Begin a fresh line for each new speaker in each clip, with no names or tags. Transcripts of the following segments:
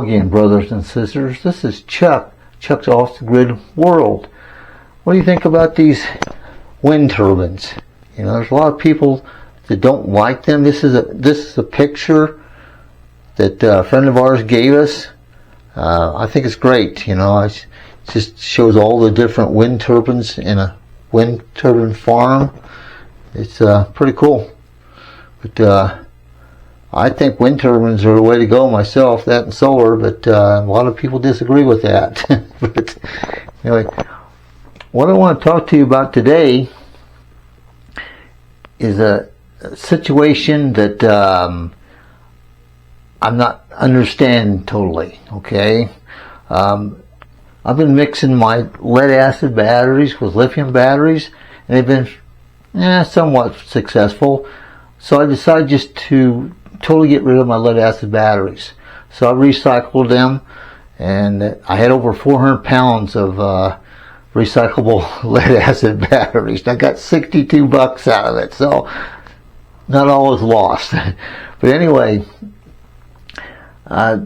Hello again, brothers and sisters. This is Chuck. Chuck's Off the Grid World. What do you think about these wind turbines? You know, there's a lot of people that don't like them. This is a picture that a friend of ours gave us. I think it's great. You know, it just shows all the different wind turbines in a wind turbine farm. It's pretty cool. But I think wind turbines are the way to go myself, that and solar, but a lot of people disagree with that. But anyway, what I want to talk to you about today is a situation that I'm not understanding totally, okay? I've been mixing my lead acid batteries with lithium batteries, and they've been somewhat successful. So I decided just to totally get rid of my lead acid batteries. So I recycled them, and I had over 400 pounds of recyclable lead acid batteries. I got $62 out of it, so not all is lost. But anyway, the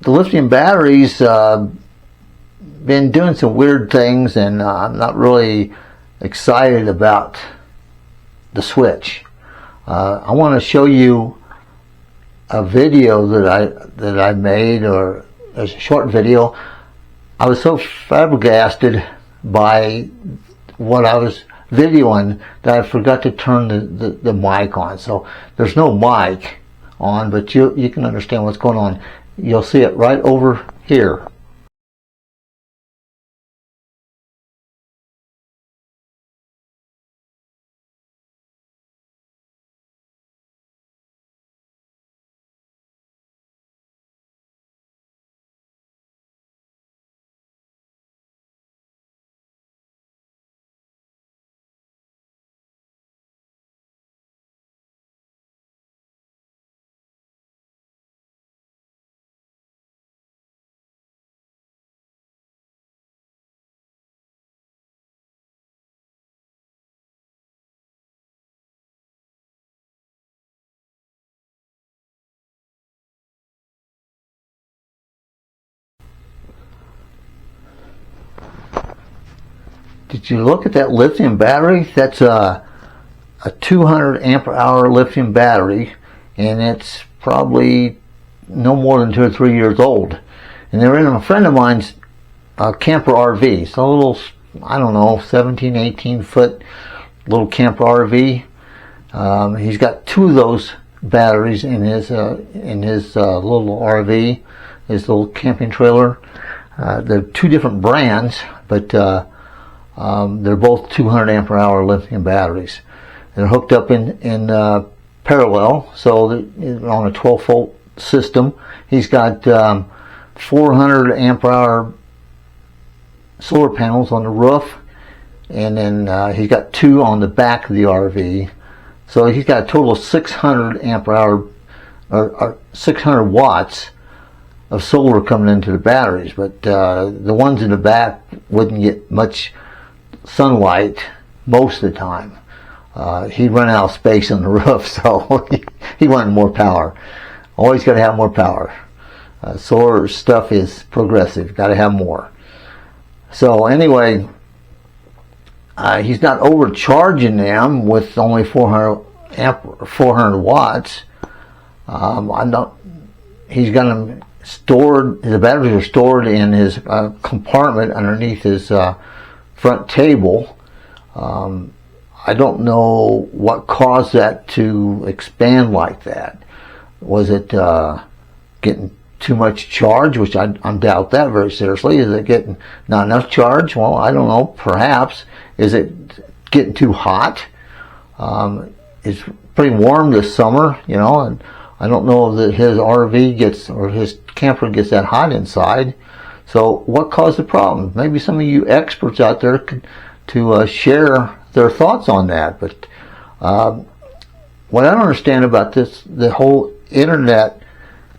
lithium batteries been doing some weird things, and I'm not really excited about the switch. I want to show you a video that I made, or a short video. I was so flabbergasted by what I was videoing that I forgot to turn the mic on. So there's no mic on, but you can understand what's going on. You'll see it right over here. Did you look at that lithium battery? That's a 200 ampere hour lithium battery, and it's probably no more than 2 or 3 years old. And they're in a friend of mine's camper RV. It's a little, I don't know, 17, 18 foot little camper RV. He's got 2 of those batteries in his little RV, his little camping trailer. They're 2 different brands, but they're both 200 ampere hour lithium batteries. They're hooked up in parallel, so they're on a 12 volt system. He's got 400 ampere hour solar panels on the roof, and then he's got 2 on the back of the RV. So he's got a total of 600 ampere hour, or 600 watts of solar coming into the batteries. But the ones in the back wouldn't get much sunlight most of the time. He'd run out of space on the roof, so he wanted more power. Always got to have more power. Solar stuff is progressive, got to have more. So anyway, he's not overcharging them with only 400 watts. He's got them stored. The batteries are stored in his compartment underneath his front table. I don't know what caused that to expand like that. Was it getting too much charge, which I doubt that very seriously. Is it getting not enough charge? Well, I don't know. Perhaps. Is it getting too hot? It's pretty warm this summer, you know, and I don't know that his RV gets, or his camper gets that hot inside. So what caused the problem? Maybe some of you experts out there could share their thoughts on that. But what I don't understand about this, the whole internet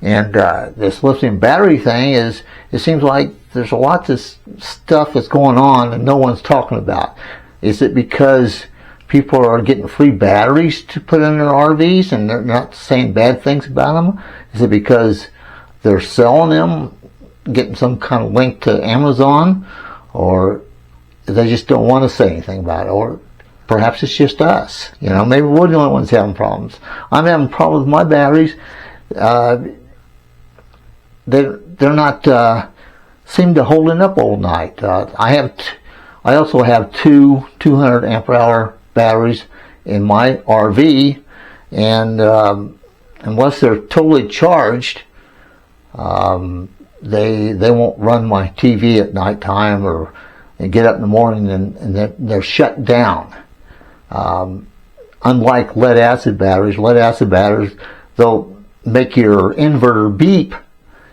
and this lithium battery thing, is it seems like there's a lot of stuff that's going on and no one's talking about. Is it because people are getting free batteries to put in their RVs and they're not saying bad things about them? Is it because they're selling them, getting some kind of link to Amazon, or they just don't want to say anything about it, or perhaps it's just us. Maybe we're the only ones having problems. I'm having problems with my batteries. They're not seem to holding up all night. I also have two 200 ampere hour batteries in my RV, and unless they're totally charged, they won't run my TV at nighttime and get up in the morning and they're shut down. Unlike lead acid batteries, they'll make your inverter beep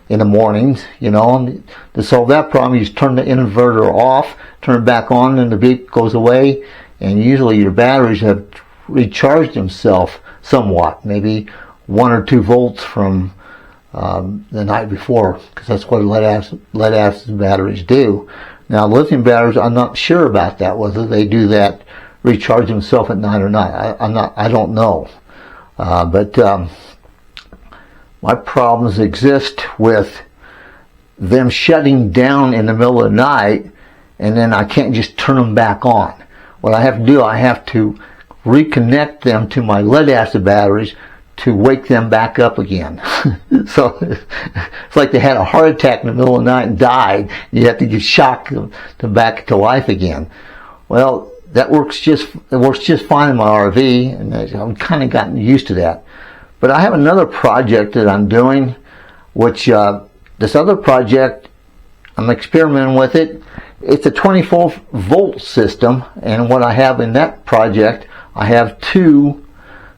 in the mornings. And to solve that problem, you just turn the inverter off, turn it back on, and the beep goes away. And usually your batteries have recharged themselves somewhat, maybe 1 or 2 volts from the night before, because that's what lead acid batteries do. Now, lithium batteries, I'm not sure about that, whether they do that, recharge themselves at night or not. I don't know. But my problems exist with them shutting down in the middle of the night, and then I can't just turn them back on. What I have to do, I have to reconnect them to my lead acid batteries to wake them back up again. So it's like they had a heart attack in the middle of the night and died. You have to get shocked them back to life again. Well, it works just fine in my RV, and I've kind of gotten used to that. But I have another project that I'm doing, which this other project, I'm experimenting with it. It's a 24 volt system, and what I have in that project, I have 2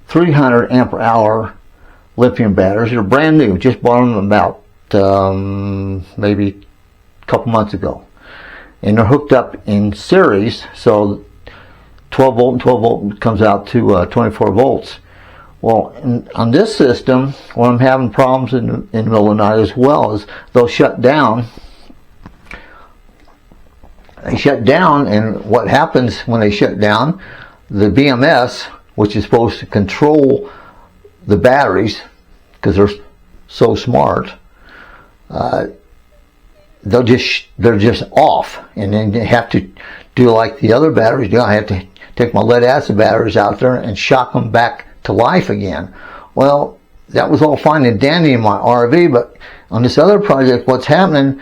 300 ampere hour lithium batteries. They're brand new. Just bought them about maybe a couple months ago, and they're hooked up in series, so 12 volt and 12 volt comes out to 24 volts. Well, on this system, when I'm having problems in the middle of the night as well, is they'll shut down. They shut down, and what happens when they shut down, the BMS, which is supposed to control the batteries, because they're so smart, they're just off, and then you have to do like the other batteries do. I have to take my lead acid batteries out there and shock them back to life again. Well, that was all fine and dandy in my RV, but on this other project, what's happening,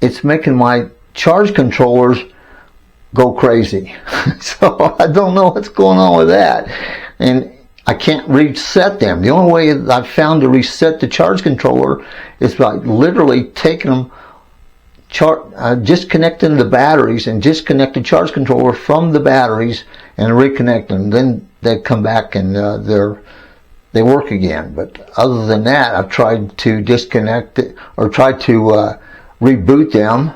it's making my charge controllers go crazy. So I don't know what's going on with that, and I can't reset them. The only way I've found to reset the charge controller is by literally taking them, disconnecting the batteries and disconnect the charge controller from the batteries and reconnect them. Then they come back and they work again. But other than that, I've tried to disconnect it or tried to reboot them,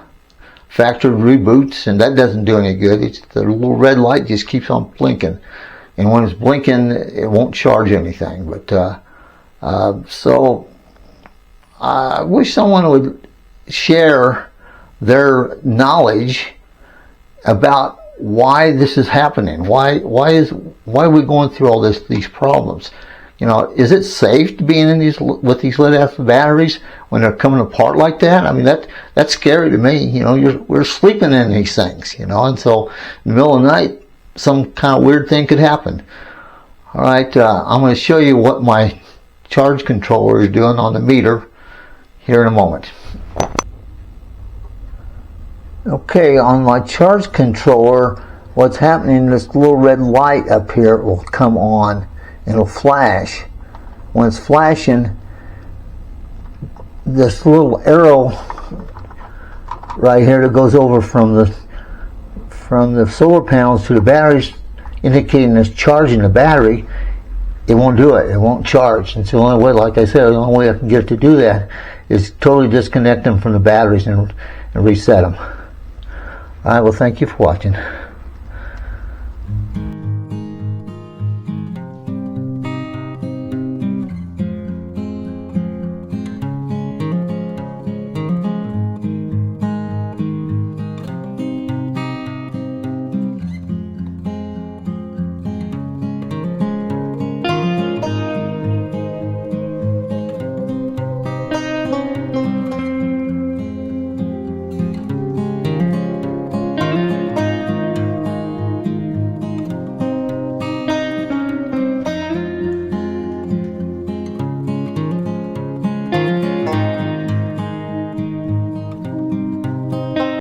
factory reboots, and that doesn't do any good. The little red light just keeps on blinking, and when it's blinking, it won't charge anything. But so I wish someone would share their knowledge about why this is happening. Why are we going through all these problems? Is it safe to be in with these lead acid batteries when they're coming apart like that? I mean, that's scary to me. We're sleeping in these things, and so in the middle of the night, some kind of weird thing could happen. All right, I'm going to show you what my charge controller is doing on the meter here in a moment. Okay, on my charge controller, what's happening, this little red light up here will come on. It'll flash. When it's flashing, this little arrow right here that goes over from the solar panels to the batteries, indicating it's charging the battery, it won't do it. It won't charge. It's the only way, like I said, the only way I can get it to do that is totally disconnect them from the batteries and reset them. All right, well, thank you for watching.